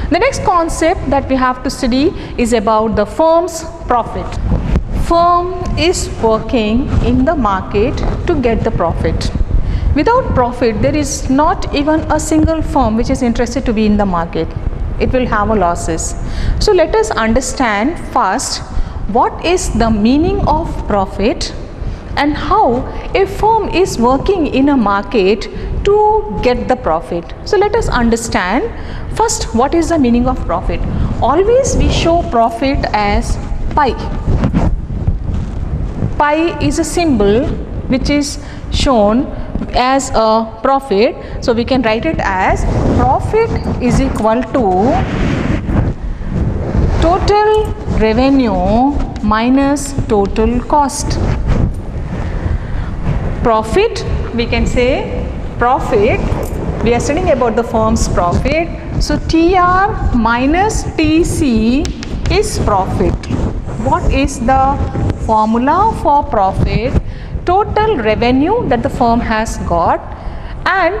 The next concept that we have to study is about the firm's profit. Firm is working in the market to get the profit. Without profit, there is not even a single firm which is interested to be in the market. It will have a losses. So let us understand first what is the meaning of profit and how a firm is working in a market to get the profit. So let us understand first what is the meaning of profit. Always we show profit as pi. Pi is a symbol which is shown as a profit. So we can write it as profit is equal to total revenue minus total cost. Profit, we can say profit, we are studying about the firm's profit. So TR minus TC is profit. What is the formula for profit? Total revenue that the firm has got, and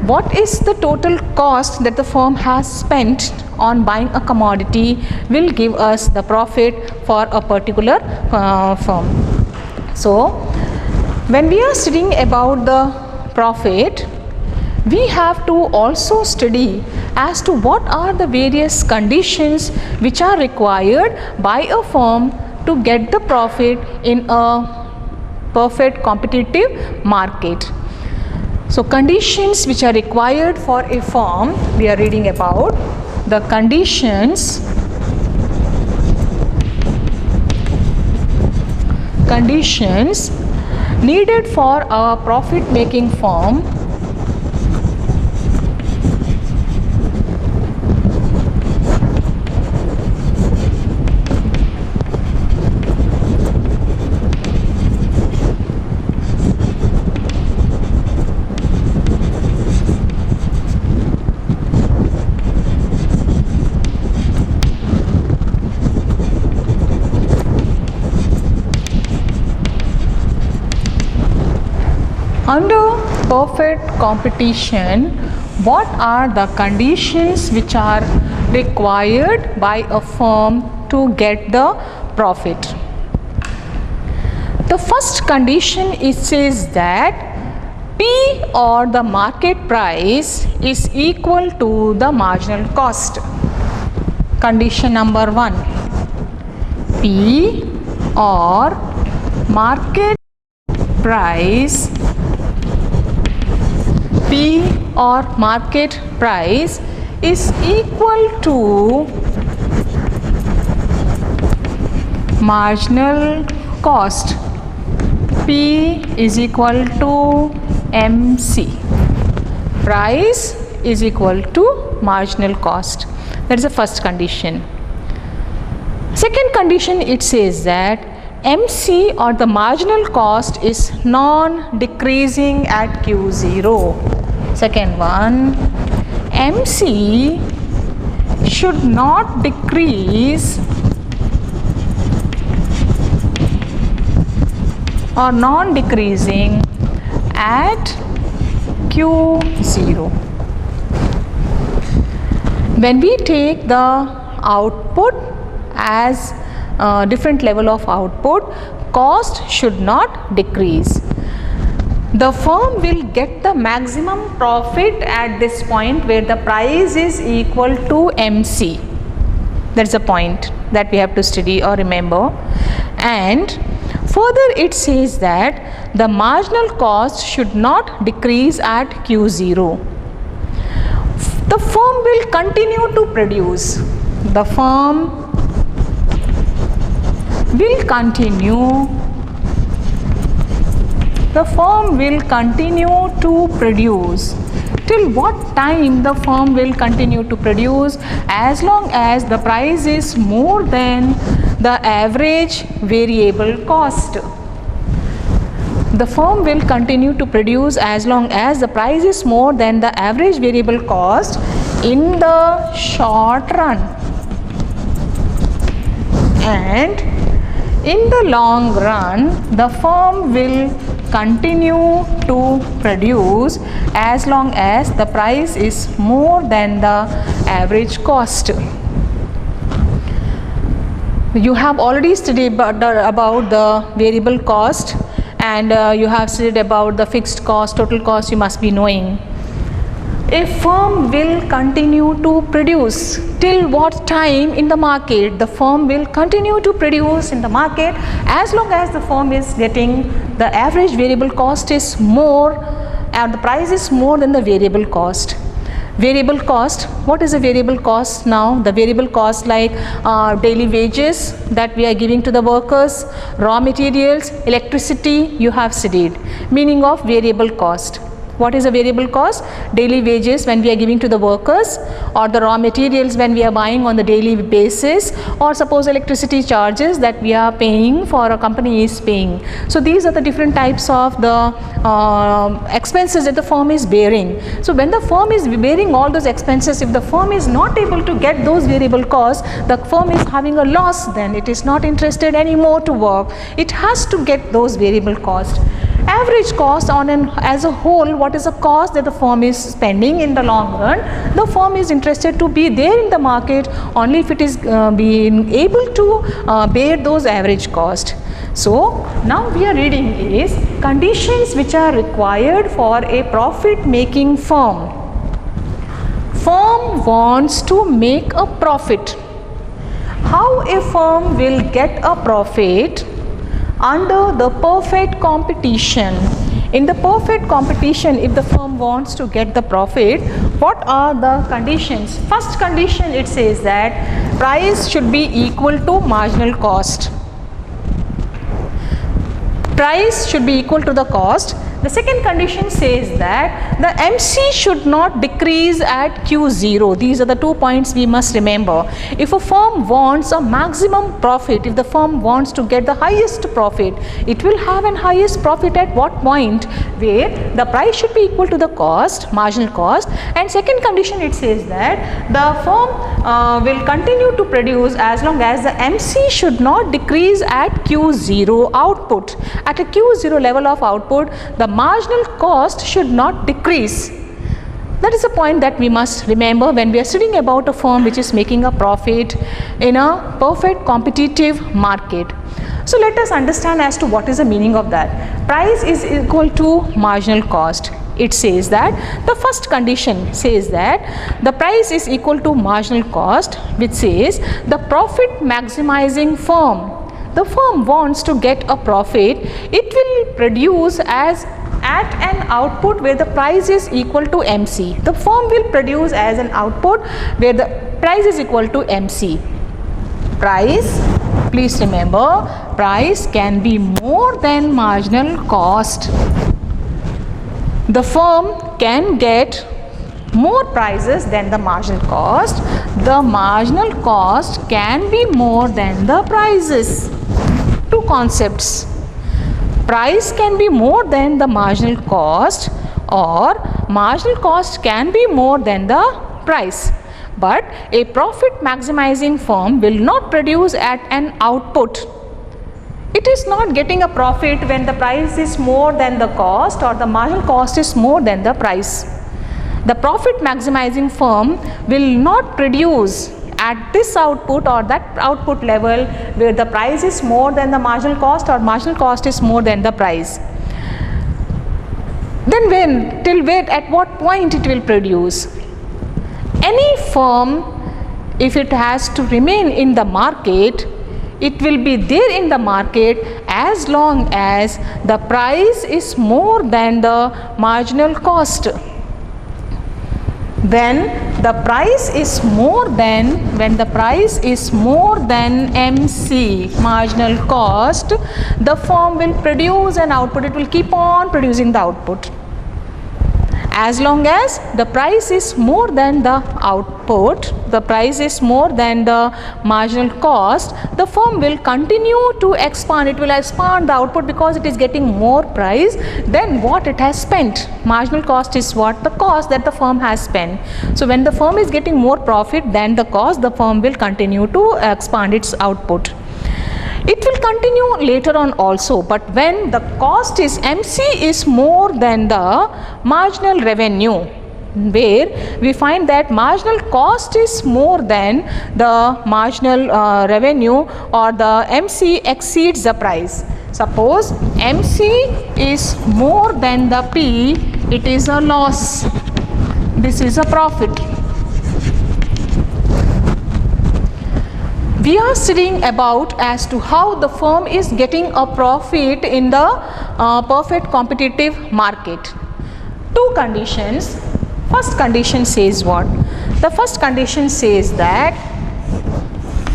what is the total cost that the firm has spent on buying a commodity will give us the profit for a particular firm. So when we are studying about the profit, we have to also study as to what are the various conditions which are required by a firm to get the profit in a perfect competitive market. So conditions which are required for a firm, we are reading about the conditions needed for a profit making firm under perfect competition. What are the conditions which are required by a firm to get the profit? The first condition, it says that P or the market price is equal to the marginal cost. Condition number 1, P or market price is equal to marginal cost. P is equal to MC. Price is equal to marginal cost. That is the first condition. Second condition, it says that MC or the marginal cost is non-decreasing at Q0. Second one, MC should not decrease or non-decreasing at Q0. When we take the output as different level of output, cost should not decrease. The firm will get the maximum profit at this point where the price is equal to MC. That's a point that we have to study or remember. And further it says that the marginal cost should not decrease at Q0. The firm will continue to produce. The firm will continue to produce. Till what time the firm will continue to produce? As long as the price is more than the average variable cost. The firm will continue to produce as long as the price is more than the average variable cost in the short run. And in the long run, the firm will continue to produce as long as the price is more than the average cost. You have already studied about the variable cost, and you have studied about the fixed cost, total cost, you must be knowing. A firm will continue to produce till what time in the market? The firm will continue to produce in the market as long as the firm is getting the average variable cost is more and the price is more than the variable cost. Variable cost, what is a variable cost now? The variable cost like daily wages that we are giving to the workers, raw materials, electricity, you have studied. Meaning of variable cost. What is a variable cost? Daily wages when we are giving to the workers, or the raw materials when we are buying on the daily basis, or suppose electricity charges that we are paying for a company is paying. So these are the different types of the expenses that the firm is bearing. So when the firm is bearing all those expenses, if the firm is not able to get those variable costs, the firm is having a loss, then it is not interested anymore to work. It has to get those variable costs. Average cost on an as a whole, what is the cost that the firm is spending in the long run? The firm is interested to be there in the market only if it is being able to bear those average cost. So now we are reading is conditions which are required for a profit making firm. Firm wants to make a profit. How a firm will get a profit? Under the perfect competition. In the perfect competition, if the firm wants to get the profit, what are the conditions? First condition, it says that price should be equal to marginal cost. Price should be equal to the cost. The second condition says that the MC should not decrease at Q0. These are the 2 points we must remember. If a firm wants a maximum profit, if the firm wants to get the highest profit, it will have an highest profit at what point? Where the price should be equal to the cost, marginal cost. And second condition, it says that the firm will continue to produce as long as the MC should not decrease at Q0 output. At a Q0 level of output, the marginal cost should not decrease. That is a point that we must remember when we are studying about a firm which is making a profit in a perfect competitive market. So let us understand as to what is the meaning of that. Price is equal to marginal cost. It says that the first condition says that the price is equal to marginal cost, which says the profit maximizing firm. The firm wants to get a profit, it will produce as at an output where the price is equal to MC. The firm will produce as an output where the price is equal to MC. Price, please remember, price can be more than marginal cost. The firm can get more prices than the marginal cost. The marginal cost can be more than the prices. Two concepts. Price can be more than the marginal cost, or marginal cost can be more than the price. But a profit maximizing firm will not produce at an output. It is not getting a profit when the price is more than the cost or the marginal cost is more than the price. The profit maximizing firm will not produce at this output or that output level where the price is more than the marginal cost or marginal cost is more than the price. Then when, till where, at what point it will produce? Any firm, if it has to remain in the market, it will be there in the market as long as the price is more than the marginal cost. When the price is more than MC, marginal cost, the firm will produce an output. It will keep on producing the output. As long as the price is more than the output, the price is more than the marginal cost, the firm will continue to expand. It will expand the output because it is getting more price than what it has spent. Marginal cost is what? The cost that the firm has spent. So when the firm is getting more profit than the cost, the firm will continue to expand its output. It will continue later on also, but when the cost is MC is more than the marginal revenue, where we find that marginal cost is more than the marginal revenue, or the MC exceeds the price. Suppose MC is more than the P, it is a loss. This is a profit. We are studying about as to how the firm is getting a profit in the perfect competitive market. Two conditions. First condition says what? The first condition says that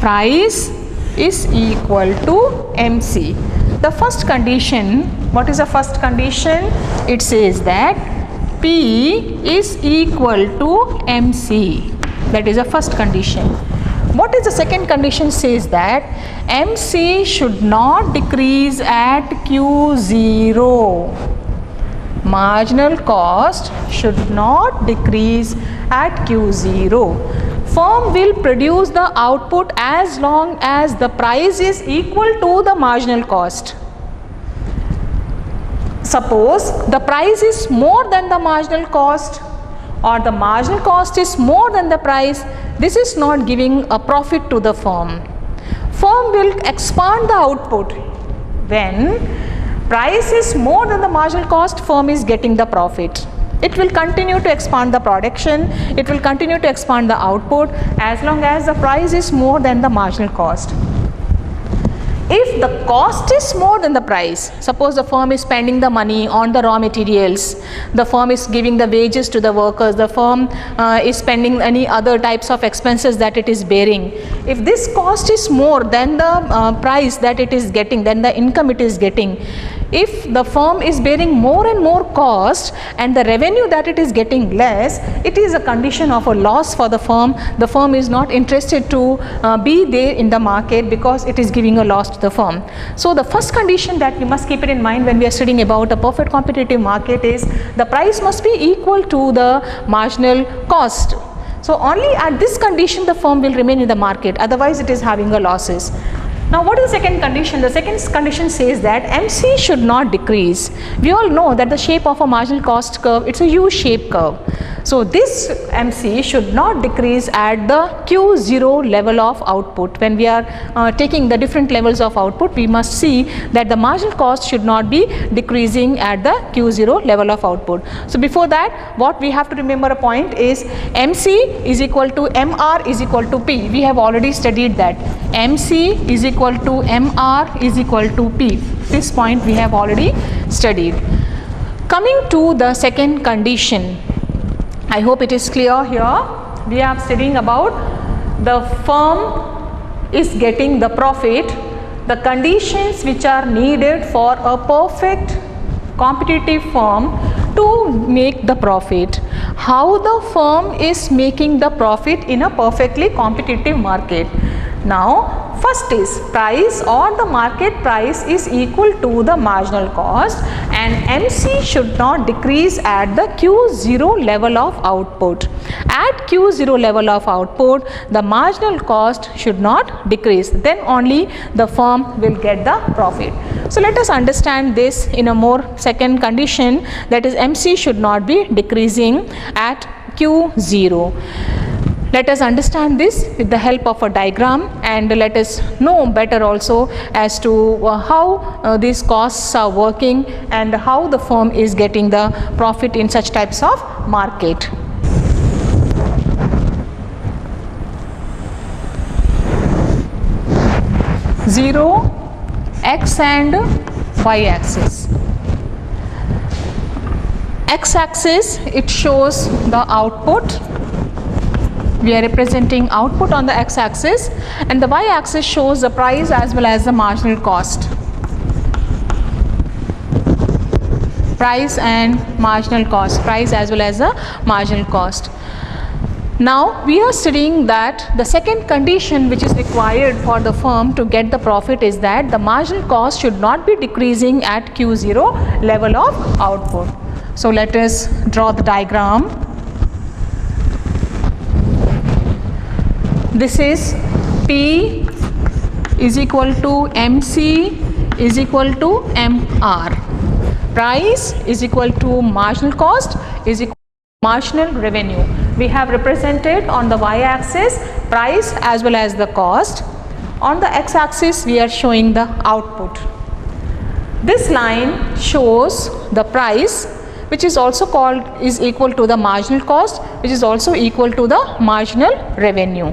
price is equal to MC. The first condition, what is the first condition? It says that P is equal to MC. That is the first condition. What is the second condition? Says that MC should not decrease at Q0. Marginal cost should not decrease at Q0. Firm will produce the output as long as the price is equal to the marginal cost. Suppose the price is more than the marginal cost, or the marginal cost is more than the price, this is not giving a profit to the firm. Firm will expand the output. When price is more than the marginal cost, firm is getting the profit. It will continue to expand the production, it will continue to expand the output as long as the price is more than the marginal cost. If the cost is more than the price, suppose the firm is spending the money on the raw materials, the firm is giving the wages to the workers, the firm is spending any other types of expenses that it is bearing. If this cost is more than the price that it is getting, then the income it is getting. If the firm is bearing more and more cost and the revenue that it is getting less, it is a condition of a loss for the firm. The firm is not interested to be there in the market because it is giving a loss to the firm. So the first condition that we must keep it in mind when we are studying about a perfect competitive market is the price must be equal to the marginal cost. So only at this condition the firm will remain in the market, otherwise it is having a losses. Now what is the second condition? The second condition says that MC should not decrease. We all know that the shape of a marginal cost curve, it's a U-shaped curve. So this MC should not decrease at the Q0 level of output. When we are taking the different levels of output, we must see that the marginal cost should not be decreasing at the Q0 level of output. So before that, what we have to remember a point is MC is equal to MR is equal to P. We have already studied that. MC is equal to MR is equal to P. This point we have already studied. Coming to the second condition, I hope it is clear here. We are studying about the firm is getting the profit, the conditions which are needed for a perfect competitive firm to make the profit. How the firm is making the profit in a perfectly competitive market. Now first is price or the market price is equal to the marginal cost, and MC should not decrease at the Q0 level of output. At Q0 level of output, the marginal cost should not decrease, then only the firm will get the profit. So let us understand this in a more second condition, that is MC should not be decreasing at Q0. Let us understand this with the help of a diagram, and let us know better also as to how these costs are working and how the firm is getting the profit in such types of market. Zero, X and Y axis. X axis, it shows the output. We are representing output on the X axis, and the Y axis shows the price as well as the marginal cost. Price and marginal cost, price as well as the marginal cost. Now we are studying that the second condition which is required for the firm to get the profit is that the marginal cost should not be decreasing at Q0 level of output. So let us draw the diagram. This is P is equal to MC is equal to MR. Price is equal to marginal cost is equal to marginal revenue. We have represented on the y-axis price as well as the cost. On the x-axis we are showing the output. This line shows the price, which is also called is equal to the marginal cost, which is also equal to the marginal revenue.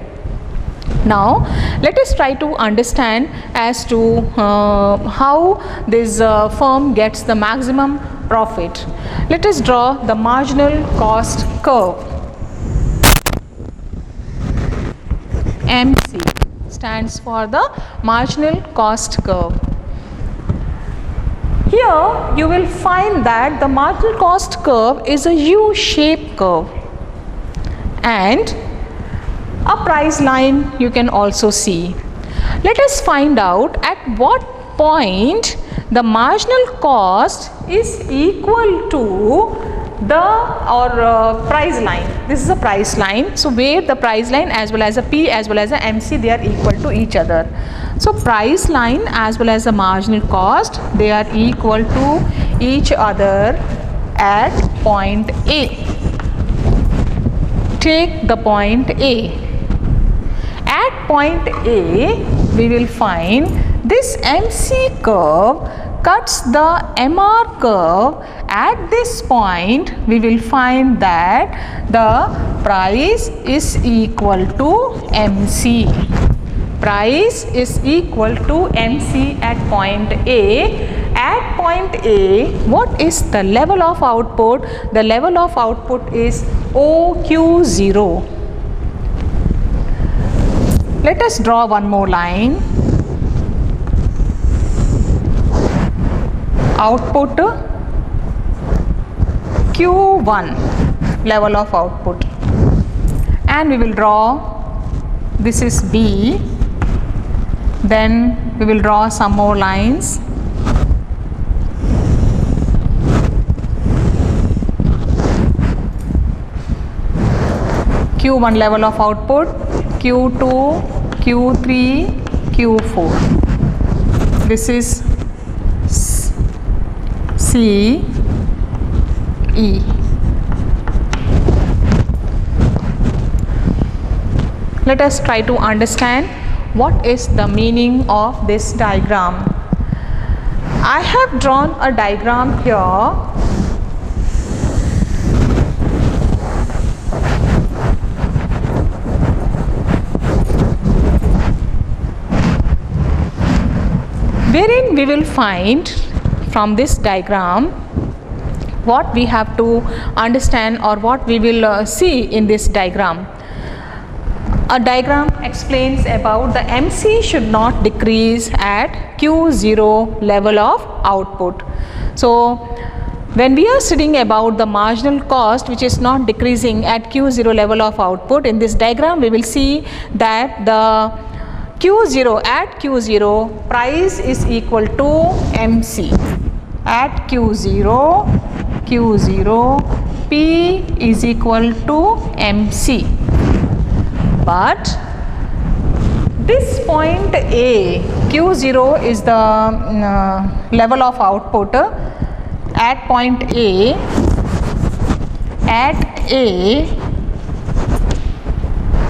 Now let us try to understand as to how this firm gets the maximum profit. Let us draw the marginal cost curve. MC stands for the marginal cost curve. Here you will find that the marginal cost curve is a U-shaped curve, and a price line you can also see. Let us find out at what point the marginal cost is equal to the price line. This is a price line. So where the price line as well as a P as well as a MC, they are equal to each other. So price line as well as the marginal cost, they are equal to each other at point A. Take the point A. At point A, we will find this MC curve cuts the MR curve. At this point, we will find that the price is equal to MC. Price is equal to MC at point A. At point A, what is the level of output? The level of output is OQ0. Let us draw one more line. Output Q1, level of output, and we will draw, this is B, then we will draw some more lines. Q1 level of output, Q2, Q3, Q4. This is C, E. Let us try to understand what is the meaning of this diagram. I have drawn a diagram here. Wherein we will find from this diagram what we have to understand or what we will see in this diagram. A diagram explains about the MC should not decrease at Q0 level of output. So when we are studying about the marginal cost which is not decreasing at Q0 level of output, in this diagram we will see that the Q0 at Q0 price is equal to MC. At Q0 P is equal to MC. But this point A, Q0 is the level of output. At point A,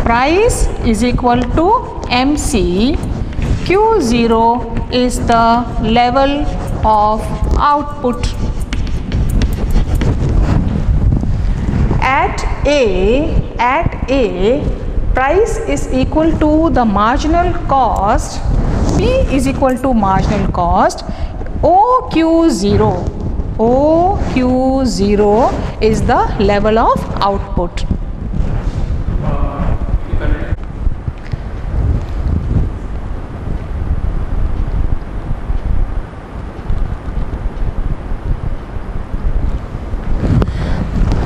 price is equal to MC. Q0 is the level of output. At A, price is equal to the marginal cost. P is equal to marginal cost. OQ0 is the level of output.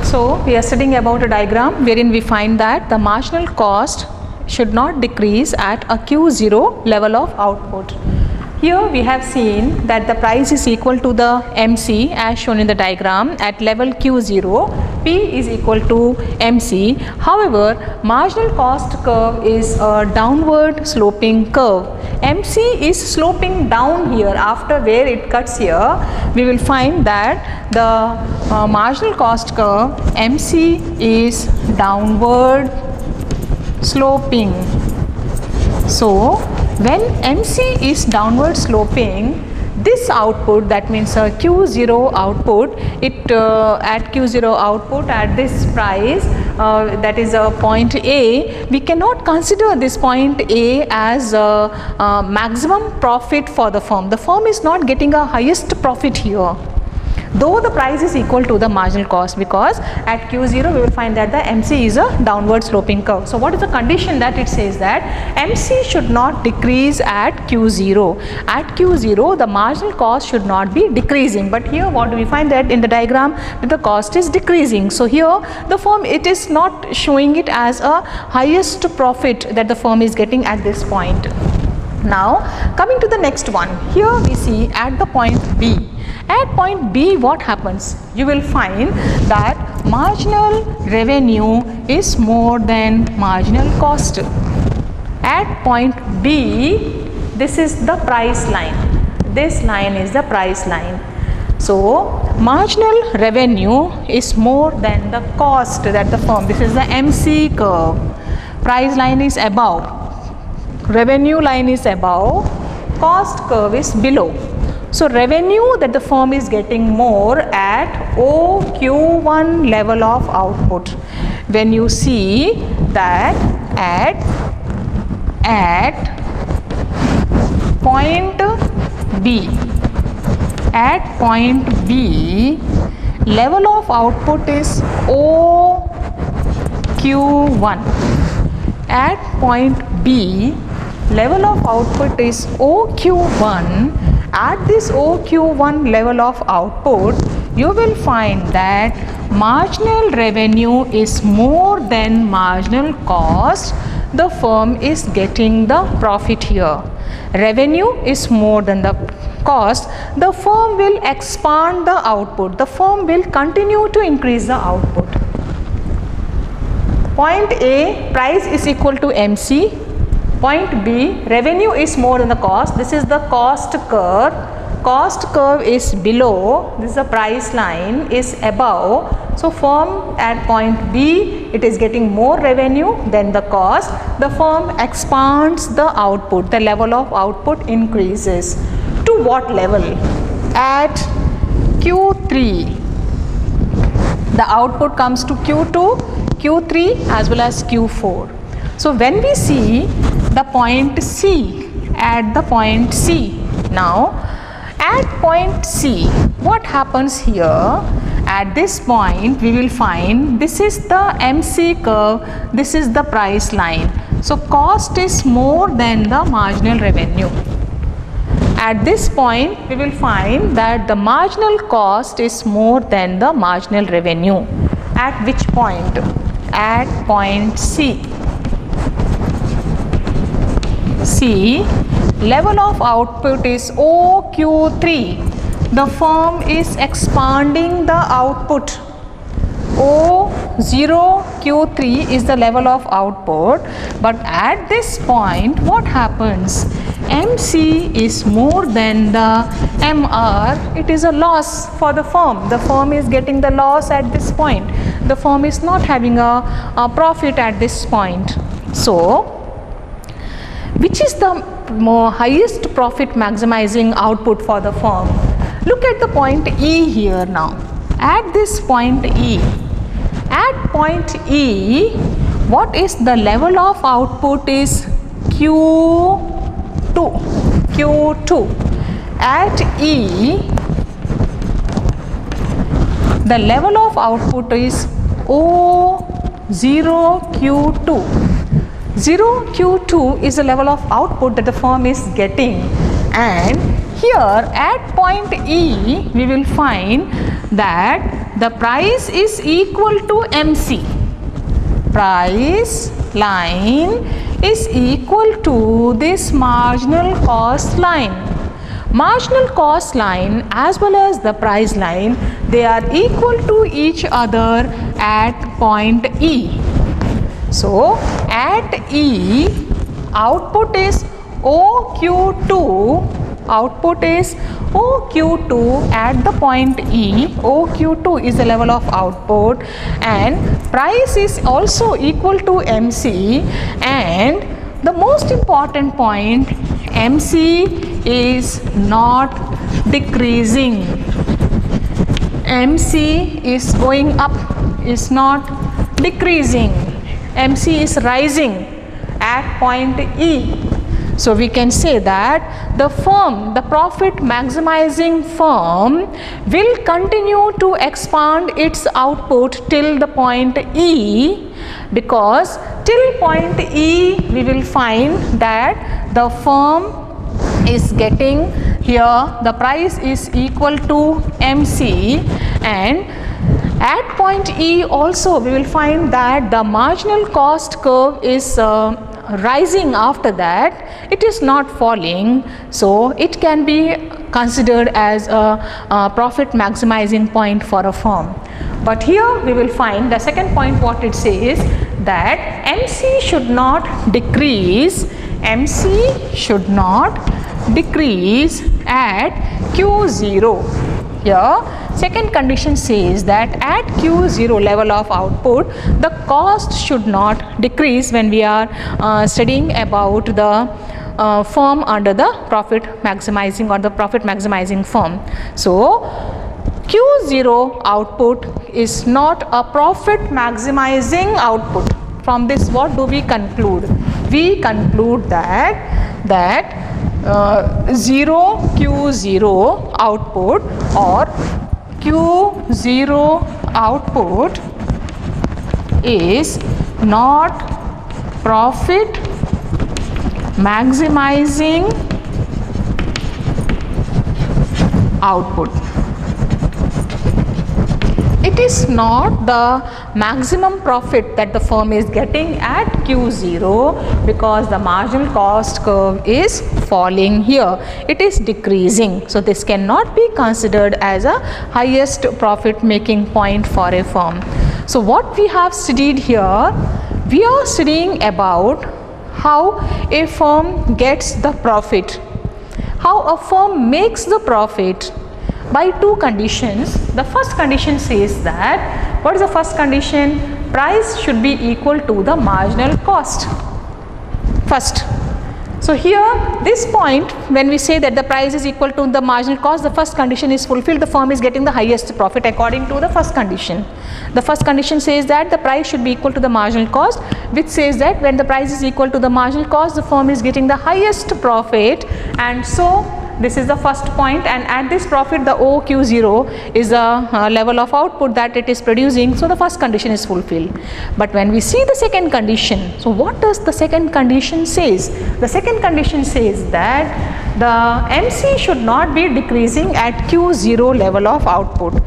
So we are studying about a diagram wherein we find that the marginal cost should not decrease at a Q0 level of output. Here we have seen that the price is equal to the MC as shown in the diagram at level Q0, P is equal to MC. However, marginal cost curve is a downward sloping curve. MC is sloping down here. After where it cuts here, we will find that the marginal cost curve MC is downward sloping. So when MC is downward sloping, this output, that means a Q0 output, at Q0 output at this price, that is a point A, we cannot consider this point A as a maximum profit for the firm. The firm is not getting a highest profit here, though the price is equal to the marginal cost, because at Q0 we will find that the MC is a downward sloping curve. So what is the condition that it says that MC should not decrease at Q0. At Q0 the marginal cost should not be decreasing, but here what do we find that in the diagram that the cost is decreasing. So here the firm, it is not showing it as a highest profit that the firm is getting at this point. Now coming to the next one, here we see at the point B. At point B, what happens? You will find that marginal revenue is more than marginal cost. At point B, this is the price line. This line is the price line. So marginal revenue is more than the cost that the firm, this is the MC curve. Price line is above, revenue line is above, cost curve is below. So revenue that the firm is getting more at OQ1 level of output. When you see that at point B, at point B, level of output is OQ1. At point B, level of output is OQ1. At this OQ1 level of output, you will find that marginal revenue is more than marginal cost. The firm is getting the profit here. Revenue is more than the cost. The firm will expand the output. The firm will continue to increase the output. Point A, price is equal to MC. Point B, revenue is more than the cost. This is the cost curve. Cost curve is below. This is the price line is above. So firm at point B, it is getting more revenue than the cost. The firm expands the output. The level of output increases. To what level? At Q3. The output comes to Q2, Q3 as well as Q4. So when we see the point C, at the point C, now at point C, what happens here? At this point we will find this is the MC curve, this is the price line. So cost is more than the marginal revenue. At this point we will find that the marginal cost is more than the marginal revenue. At which point? At point C. C, level of output is OQ3. The firm is expanding the output. O0 Q3 is the level of output, but at this point what happens? MC is more than the MR. It is a loss for the firm. The firm is getting the loss at this point. The firm is not having a profit at this point. So which is the highest profit maximizing output for the firm? Look at the point E here now. At this point E, at point E, what is the level of output is Q2. At E, the level of output is O0Q2. 0Q2 is the level of output that the firm is getting, and here at point E we will find that the price is equal to MC. Price line is equal to this marginal cost line. marginal cost line as well as the price line, they are equal to each other at point E. So at E, output is OQ2, output is OQ2 at the point E. OQ2 is the level of output, and price is also equal to MC, and the most important point, MC is not decreasing. MC is going up, is not decreasing. MC is rising at point E. So we can say that the firm, the profit maximizing firm, will continue to expand its output till the point E, because till point E we will find that the firm is getting here, the price is equal to MC, and at point E also we will find that the marginal cost curve is rising after that, it is not falling, so it can be considered as a profit maximizing point for a firm. But here we will find the second point, what it says, that MC should not decrease, MC should not decrease at Q0. Here second condition says that at Q0 level of output, the cost should not decrease when we are studying about the firm under the profit maximizing or the profit maximizing firm. So Q0 output is not a profit maximizing output. From this, what do we conclude? We conclude that 0 Q0 output or Q0 output is not profit maximizing output. It is not the maximum profit that the firm is getting at Q0, because the marginal cost curve is falling here, it is decreasing. So this cannot be considered as a highest profit making point for a firm. So what we have studied here, we are studying about how a firm gets the profit, how a firm makes the profit by two conditions. The first condition says that, what is the first condition? Price should be equal to the marginal cost first. So here this point, when we say that the price is equal to the marginal cost, the first condition is fulfilled, the firm is getting the highest profit according to the first condition. The first condition says that the price should be equal to the marginal cost, which says that when the price is equal to the marginal cost, the firm is getting the highest profit, and so this is the first point, and at this profit the OQ0 is a level of output that it is producing, so the first condition is fulfilled. But when we see the second condition, so what does the second condition says? The second condition says that the MC should not be decreasing at Q0 level of output.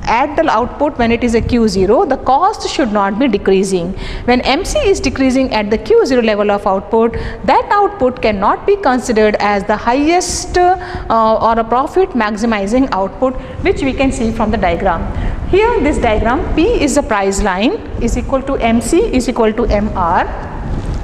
At the output, when it is a Q0, the cost should not be decreasing. When MC is decreasing at the Q0 level of output, that output cannot be considered as the highest or a profit maximizing output, which we can see from the diagram. Here this diagram, P is the price line, is equal to MC is equal to MR,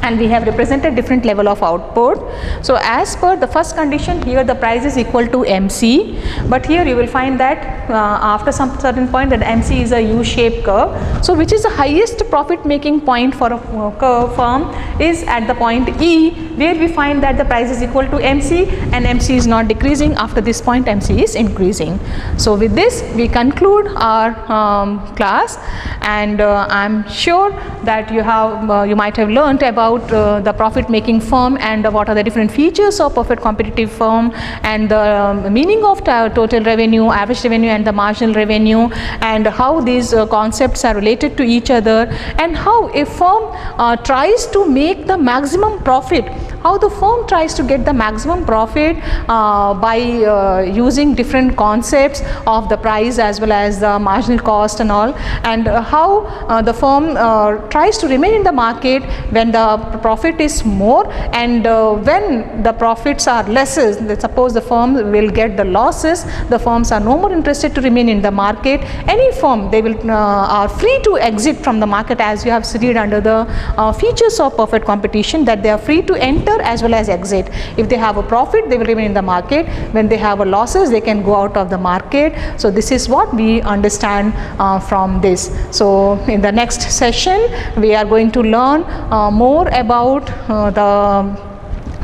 and we have represented different level of output. So as per the first condition, here the price is equal to MC, but here you will find that after some certain point that MC is a U-shaped curve. So which is the highest profit making point for a curve firm is at the point E, where we find that the price is equal to MC and MC is not decreasing. After this point, MC is increasing. So with this we conclude our class, and I am sure that you might have learnt about the profit making firm and what are the different features of perfect competitive firm, and the meaning of total revenue, average revenue and the marginal revenue, and how these concepts are related to each other, and how a firm tries to make the maximum profit how the firm tries to get the maximum profit by using different concepts of the price as well as the marginal cost and all, and how the firm tries to remain in the market when the profit is more, and when the profits are lesser, suppose the firm will get the losses, the firms are no more interested to remain in the market. Any firm, they will are free to exit from the market, as you have studied under the features of perfect competition, that they are free to enter as well as exit. If they have a profit, they will remain in the market. When they have a losses, they can go out of the market. So this is what we understand from this. So in the next session, we are going to learn more about the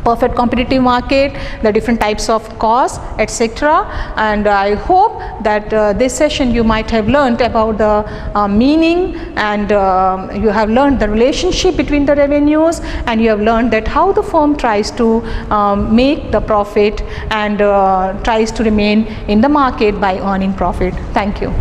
perfect competitive market, the different types of costs, etc. And I hope that this session you might have learned about the meaning, and you have learned the relationship between the revenues, and you have learned that how the firm tries to make the profit and tries to remain in the market by earning profit. Thank you.